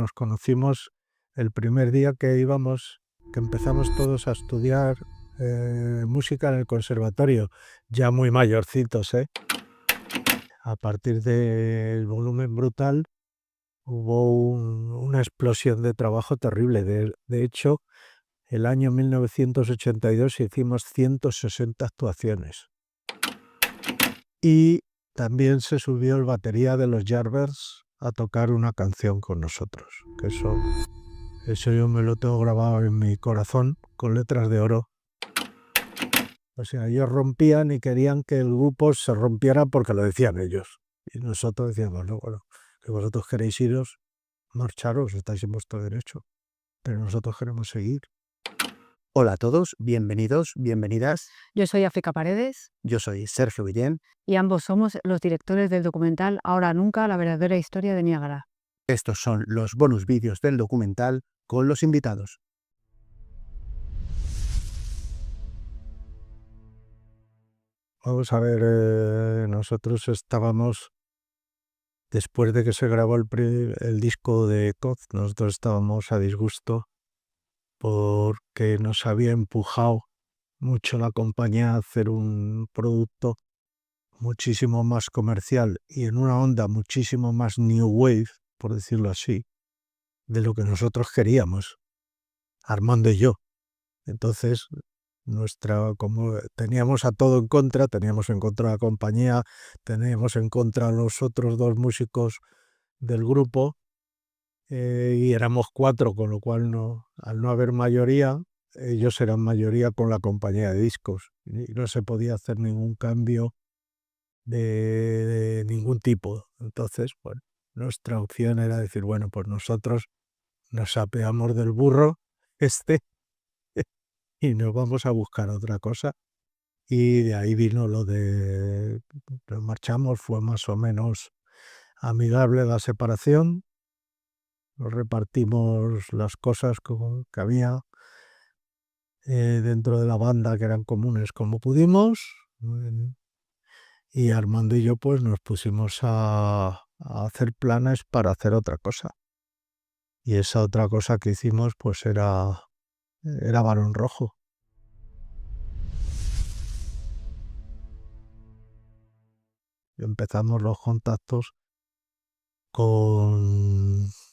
nos conocimos el primer día que empezamos todos a estudiar música en el conservatorio, ya muy mayorcitos, ¿eh? A partir del Volumen Brutal hubo una explosión de trabajo terrible. De hecho, el año 1982 hicimos 160 actuaciones. Y también se subió el batería de los Yardbirds a tocar una canción con nosotros. Que eso yo me lo tengo grabado en mi corazón con letras de oro. O sea, ellos rompían y querían que el grupo se rompiera porque lo decían ellos. Y nosotros decíamos, no, bueno, que vosotros queréis iros, marcharos, estáis en vuestro derecho. Pero nosotros queremos seguir. Hola a todos, bienvenidos, bienvenidas. Yo soy África Paredes. Yo soy Sergio Guillén. Y ambos somos los directores del documental Ahora Nunca, la verdadera historia de Niágara. Estos son los bonus vídeos del documental con los invitados. Vamos a ver, nosotros estábamos, después de que se grabó el disco de Coz, nosotros estábamos a disgusto porque nos había empujado mucho la compañía a hacer un producto muchísimo más comercial y en una onda muchísimo más new wave, por decirlo así, de lo que nosotros queríamos, Armando y yo. Entonces, como teníamos a todo en contra, teníamos en contra la compañía, teníamos en contra a los otros dos músicos del grupo, y éramos 4, con lo cual al no haber mayoría, ellos eran mayoría con la compañía de discos y no se podía hacer ningún cambio de ningún tipo. Entonces, bueno, nuestra opción era decir, bueno, pues nosotros nos apeamos del burro y nos vamos a buscar otra cosa. Y de ahí vino lo de nos marchamos, fue más o menos amigable la separación, nos repartimos las cosas que había dentro de la banda que eran comunes como pudimos, y Armando y yo pues nos pusimos a hacer planes para hacer otra cosa. Y esa otra cosa que hicimos pues era Barón Rojo. Empezamos los contactos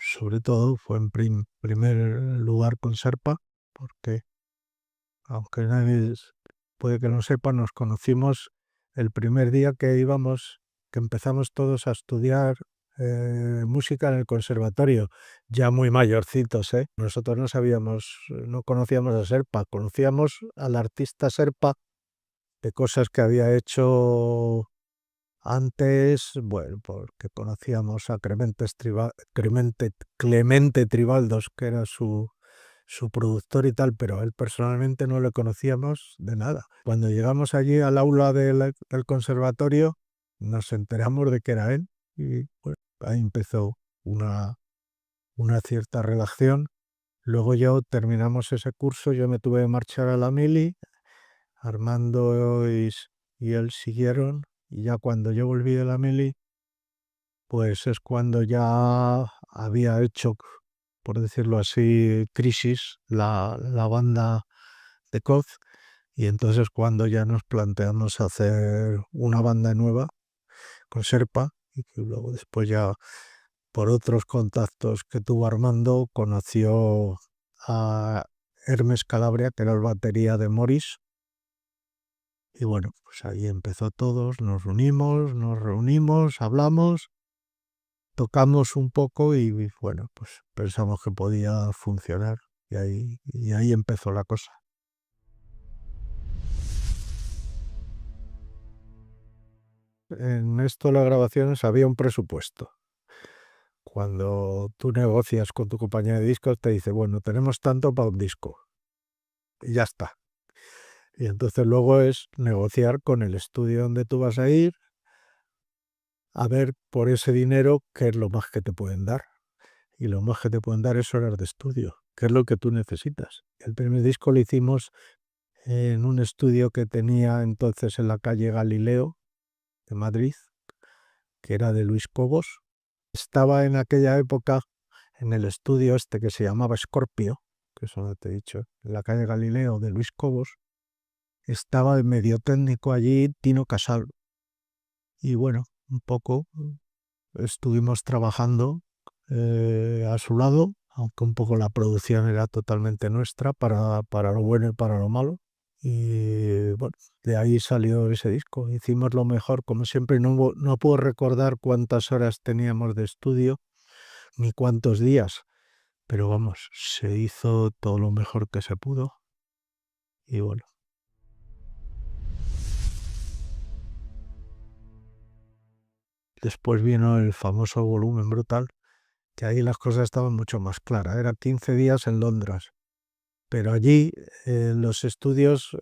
sobre todo fue en primer lugar con Serpa, porque aunque nadie puede que no sepa, nos conocimos el primer día que empezamos todos a estudiar música en el conservatorio, ya muy mayorcitos, ¿eh? Nosotros no conocíamos a Serpa, conocíamos al artista Serpa de cosas que había hecho antes, bueno, porque conocíamos a Clemente Tribaldos, que era su productor y tal, pero a él personalmente no le conocíamos de nada. Cuando llegamos allí al aula del conservatorio, nos enteramos de que era él y bueno, ahí empezó una cierta relación. Luego terminamos ese curso, yo me tuve que marchar a la mili, Armando y él siguieron. Y ya cuando yo volví de la mili, pues es cuando ya había hecho, por decirlo así, crisis la banda de Coz. Y entonces cuando ya nos planteamos hacer una banda nueva con Serpa, y que luego después ya por otros contactos que tuvo Armando, conoció a Hermes Calabria, que era el batería de Morris. Y bueno, pues ahí empezó todos, nos reunimos, hablamos, tocamos un poco y bueno, pues pensamos que podía funcionar y ahí empezó la cosa. En esto de las grabaciones había un presupuesto. Cuando tú negocias con tu compañía de discos te dice, bueno, tenemos tanto para un disco y ya está. Y entonces luego es negociar con el estudio donde tú vas a ir, a ver por ese dinero qué es lo más que te pueden dar. Y lo más que te pueden dar es horas de estudio, que es lo que tú necesitas. El primer disco lo hicimos en un estudio que tenía entonces en la calle Galileo de Madrid, que era de Luis Cobos. Estaba en aquella época en el estudio este que se llamaba Scorpio, que es donde te he dicho, en la calle Galileo de Luis Cobos, estaba de medio técnico allí Tino Casal. Y bueno, un poco estuvimos trabajando a su lado, aunque un poco la producción era totalmente nuestra, para lo bueno y para lo malo. Y bueno, de ahí salió ese disco. Hicimos lo mejor, como siempre. No puedo recordar cuántas horas teníamos de estudio, ni cuántos días, pero vamos, se hizo todo lo mejor que se pudo. Y bueno. Después vino el famoso Volumen Brutal, que ahí las cosas estaban mucho más claras. Era 15 días en Londres. Pero allí, en los estudios,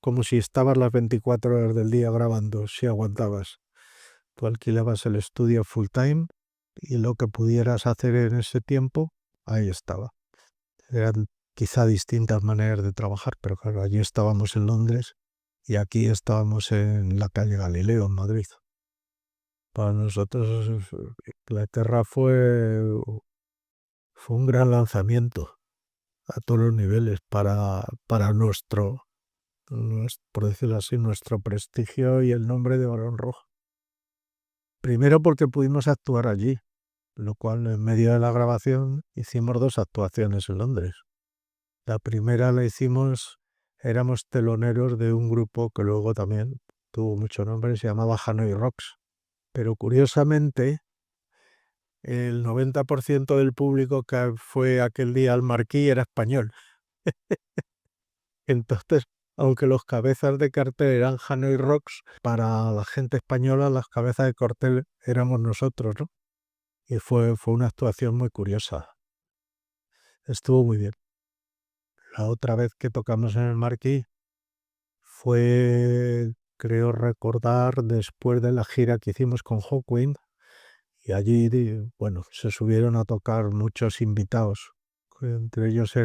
como si estabas las 24 horas del día grabando, si aguantabas. Tú alquilabas el estudio full time y lo que pudieras hacer en ese tiempo, ahí estaba. Eran quizá distintas maneras de trabajar, pero claro, allí estábamos en Londres y aquí estábamos en la calle Galileo, en Madrid. Para nosotros, Inglaterra fue un gran lanzamiento a todos los niveles para nuestro, por decirlo así, nuestro prestigio y el nombre de Barón Rojo. Primero porque pudimos actuar allí, lo cual en medio de la grabación hicimos 2 actuaciones en Londres. La primera la hicimos, éramos teloneros de un grupo que luego también tuvo mucho nombre, se llamaba Hanoi Rocks. Pero curiosamente, el 90% del público que fue aquel día al Marquí era español. Entonces, aunque los cabezas de cartel eran Hanoi Rocks, para la gente española las cabezas de cartel éramos nosotros, ¿no? Y fue una actuación muy curiosa. Estuvo muy bien. La otra vez que tocamos en el Marquí fue, creo recordar, después de la gira que hicimos con Hawkwind, y allí, bueno, se subieron a tocar muchos invitados. Entre ellos se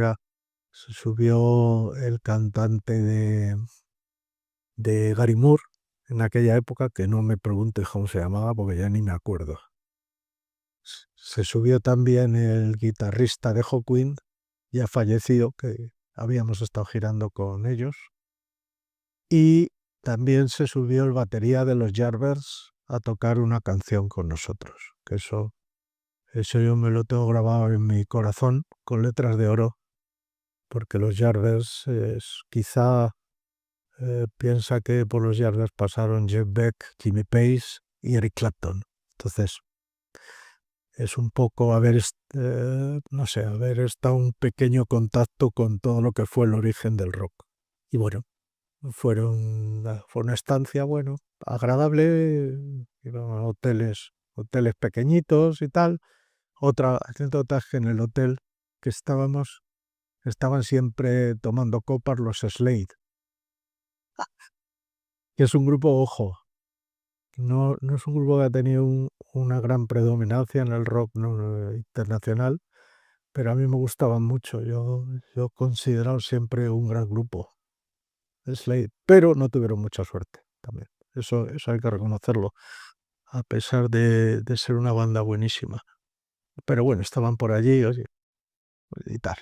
subió el cantante de Gary Moore en aquella época, que no me preguntes cómo se llamaba porque ya ni me acuerdo. Se subió también el guitarrista de Hawkwind, ya fallecido, que habíamos estado girando con ellos. Y también se subió el batería de los Yardbirds a tocar una canción con nosotros. Que eso yo me lo tengo grabado en mi corazón con letras de oro, porque los Yardbirds quizá piensa que por los Yardbirds pasaron Jeff Beck, Jimmy Page y Eric Clapton. Entonces, es un poco haber estado un pequeño contacto con todo lo que fue el origen del rock. Y bueno, fue una estancia, bueno, agradable, íbamos a hoteles pequeñitos y tal. Otra anécdota es que en el hotel que estábamos, estaban siempre tomando copas los Slade, que es un grupo, ojo, no es un grupo que ha tenido una gran predominancia en el rock internacional, pero a mí me gustaban mucho. Yo he considerado siempre un gran grupo, Slade, pero no tuvieron mucha suerte también. Eso hay que reconocerlo, a pesar de ser una banda buenísima. Pero bueno, estaban por allí, oye, y tal.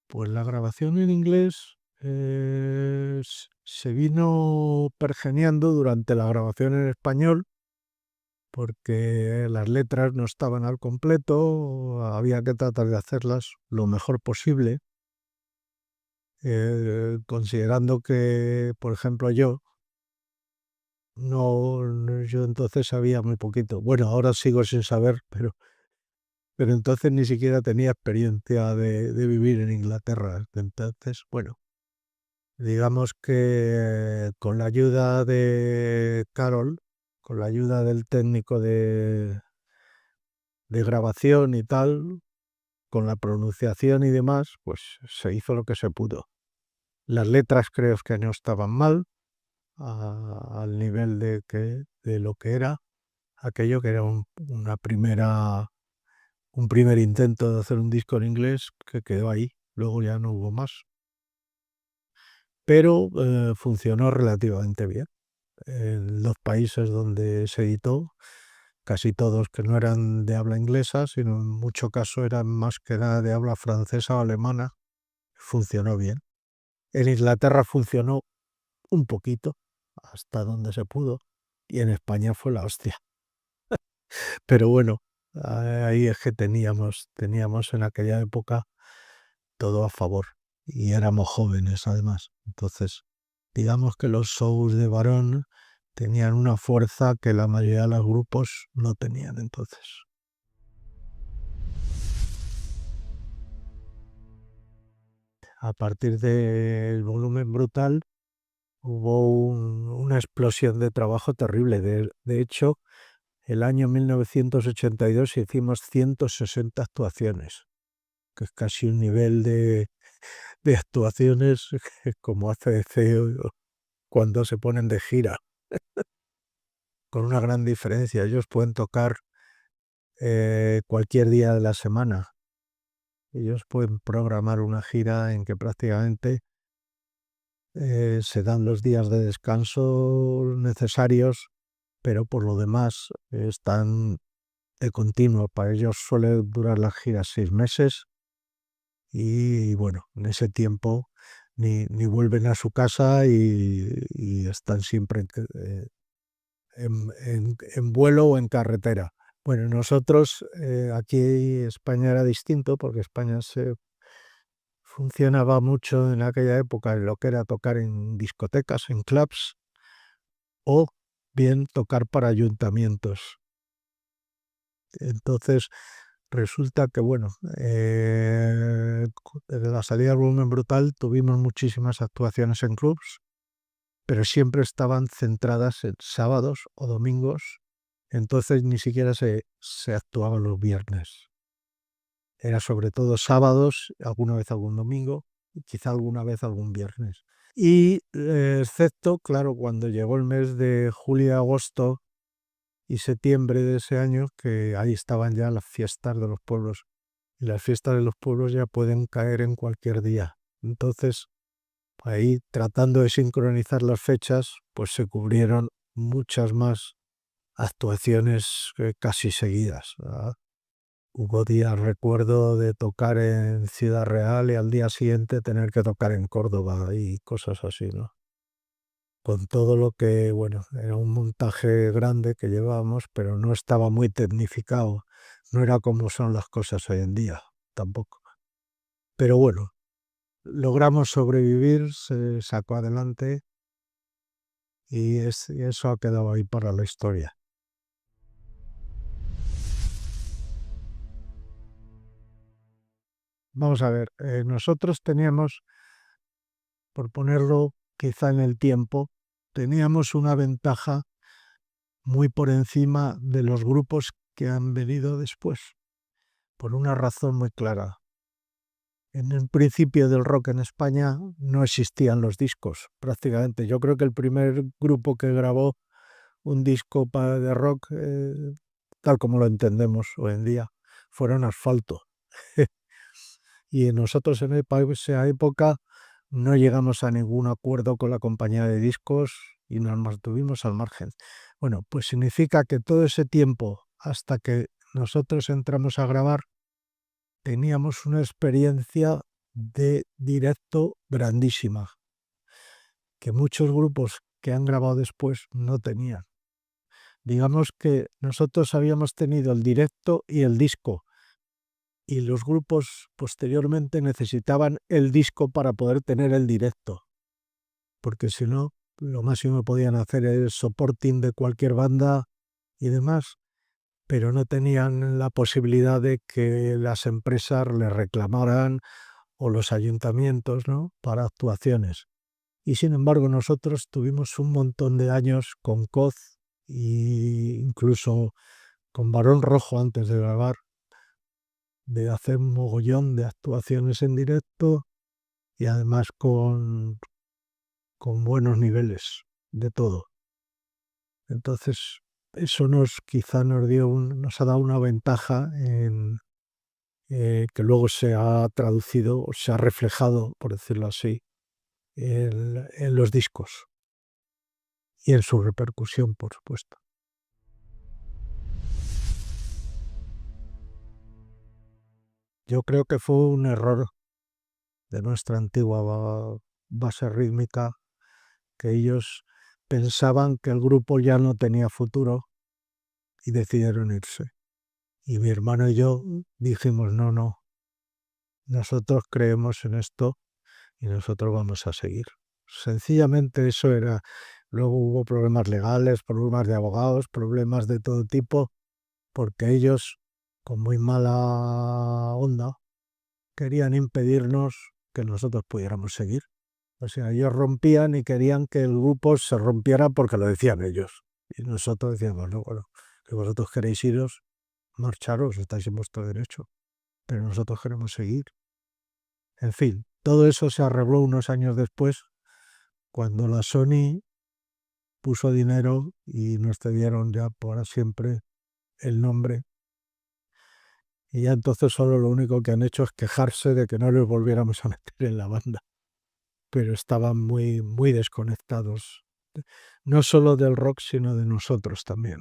Pues la grabación en inglés se vino pergeñando durante la grabación en español, porque las letras no estaban al completo, había que tratar de hacerlas lo mejor posible, considerando que, por ejemplo, yo entonces sabía muy poquito. Bueno, ahora sigo sin saber, pero entonces ni siquiera tenía experiencia de vivir en Inglaterra. Entonces, bueno, digamos que con la ayuda de Carol, con la ayuda del técnico de grabación y tal, con la pronunciación y demás, pues se hizo lo que se pudo. Las letras creo que no estaban mal, al nivel de lo que era aquello, que era un primer intento de hacer un disco en inglés que quedó ahí. Luego ya no hubo más. Pero funcionó relativamente bien. en los países donde se editó, casi todos que no eran de habla inglesa, sino en mucho caso eran más que nada de habla francesa o alemana. Funcionó bien. En Inglaterra funcionó un poquito, hasta donde se pudo, y en España fue la hostia. Pero bueno, ahí es que teníamos en aquella época todo a favor, y éramos jóvenes además. Entonces, digamos que los shows de varón tenían una fuerza que la mayoría de los grupos no tenían entonces. A partir del Volumen Brutal hubo una explosión de trabajo terrible. De hecho, el año 1982 hicimos 160 actuaciones, que es casi un nivel de actuaciones como ACDC cuando se ponen de gira, con una gran diferencia. Ellos pueden tocar cualquier día de la semana. Ellos pueden programar una gira en que prácticamente se dan los días de descanso necesarios, pero por lo demás están de continuo. Para ellos suele durar las giras 6 meses y bueno, en ese tiempo ni vuelven a su casa y están siempre en vuelo o en carretera. Bueno, nosotros aquí España era distinto porque España se funcionaba mucho en aquella época en lo que era tocar en discotecas, en clubs, o bien tocar para ayuntamientos. Entonces resulta que, bueno, desde la salida del Volumen Brutal tuvimos muchísimas actuaciones en clubs, pero siempre estaban centradas en sábados o domingos, entonces ni siquiera se actuaba los viernes. Era sobre todo sábados, alguna vez algún domingo, y quizá alguna vez algún viernes. Y excepto, claro, cuando llegó el mes de julio, agosto y septiembre de ese año, que ahí estaban ya las fiestas de los pueblos. Y las fiestas de los pueblos ya pueden caer en cualquier día. Entonces, ahí tratando de sincronizar las fechas, pues se cubrieron muchas más actuaciones casi seguidas, ¿verdad? Hubo días, recuerdo, de tocar en Ciudad Real y al día siguiente tener que tocar en Córdoba y cosas así, ¿no? Con todo lo que, bueno, era un montaje grande que llevábamos, pero no estaba muy tecnificado. No era como son las cosas hoy en día, tampoco. Pero bueno, logramos sobrevivir, se sacó adelante y eso ha quedado ahí para la historia. Vamos a ver, nosotros teníamos, por ponerlo quizá en el tiempo, teníamos una ventaja muy por encima de los grupos que han venido después, por una razón muy clara. En el principio del rock en España no existían los discos, prácticamente. Yo creo que el primer grupo que grabó un disco de rock, tal como lo entendemos hoy en día, fueron Asfalto. Y nosotros en esa época no llegamos a ningún acuerdo con la compañía de discos y nos mantuvimos al margen. Bueno, pues significa que todo ese tiempo, hasta que nosotros entramos a grabar, teníamos una experiencia de directo grandísima, que muchos grupos que han grabado después no tenían. Digamos que nosotros habíamos tenido el directo y el disco, y los grupos posteriormente necesitaban el disco para poder tener el directo, porque si no, lo máximo que podían hacer es supporting de cualquier banda y demás, pero no tenían la posibilidad de que las empresas les reclamaran o los ayuntamientos, ¿no?, para actuaciones. Y sin embargo nosotros tuvimos un montón de años con Coz e incluso con Barón Rojo antes de grabar, de hacer un mogollón de actuaciones en directo y además con buenos niveles de todo. Entonces eso quizá nos ha dado una ventaja en que luego se ha traducido o se ha reflejado, por decirlo así, en los discos. y en su repercusión, por supuesto. Yo creo que fue un error de nuestra antigua base rítmica, que ellos pensaban que el grupo ya no tenía futuro y decidieron irse. Y mi hermano y yo dijimos, no, nosotros creemos en esto y nosotros vamos a seguir. Sencillamente eso era. Luego hubo problemas legales, problemas de abogados, problemas de todo tipo, porque ellos, con muy mala onda, querían impedirnos que nosotros pudiéramos seguir. O sea, ellos rompían y querían que el grupo se rompiera porque lo decían ellos. Y nosotros decíamos, no, bueno, que vosotros queréis iros, marcharos, estáis en vuestro derecho, pero nosotros queremos seguir. En fin, todo eso se arregló unos años después, cuando la Sony puso dinero y nos cedieron ya para siempre el nombre. Y ya entonces solo lo único que han hecho es quejarse de que no les volviéramos a meter en la banda. Pero estaban muy, muy desconectados, no solo del rock, sino de nosotros también.